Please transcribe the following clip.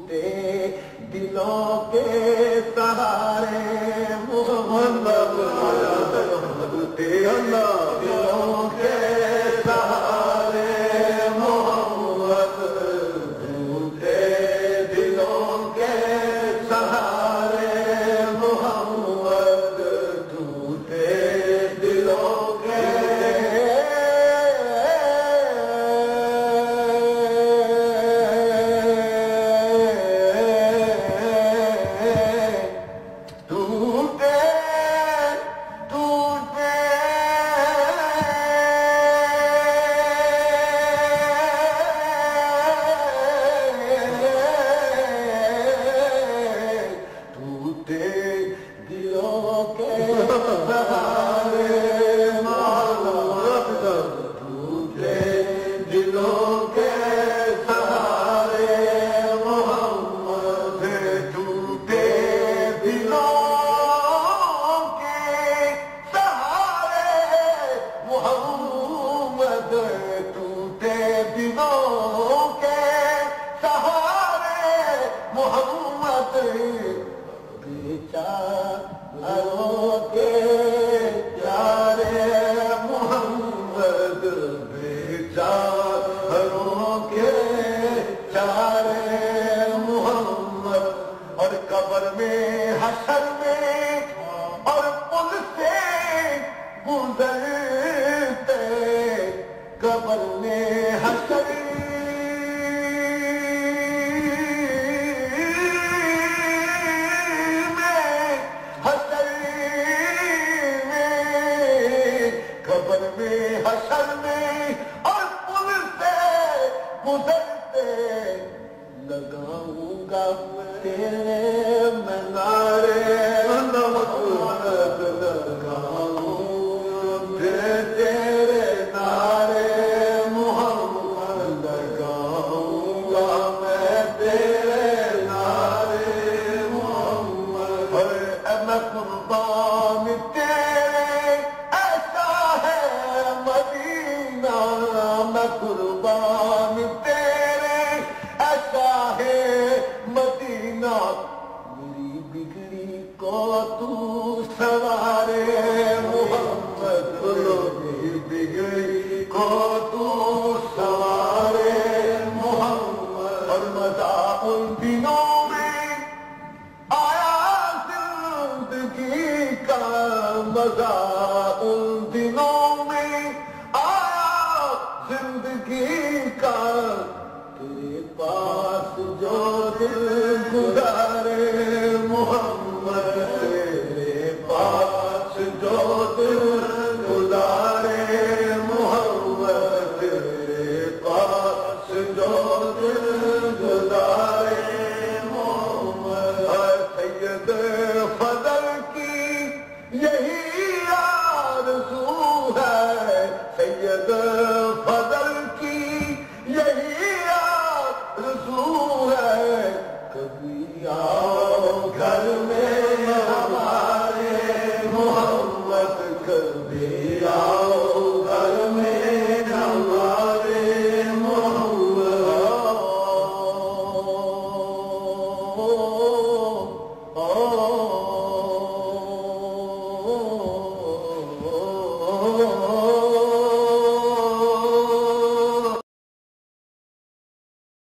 ٹوٹے دلوں کے سہارے محمد ٹوٹے دلوں کے سہارے محمد ٹوٹے دلوں کے سہارے محمد ٹوٹے دلوں کے حشر میں اور پل سے گزرتے قبر میں حشر میں قبر میں حشر میں اور پل سے گزرتے لگاؤں گا تیرے منارے محمد لگاؤں تیرے نعرے محمد لگاؤں گا میں تیرے نعرے محمد میں قربان تیرے ایسا ہے مدینہ میں قربان تیرے ایسا ہے مدینہ میری بگڑی کو تو سوارے محمد میری بگڑی کو تو سوارے محمد اور مزہ ان دنوں میں آیا زندگی کا مزہ ان دنوں میں آیا زندگی کا تیرے پاس جو دل گزار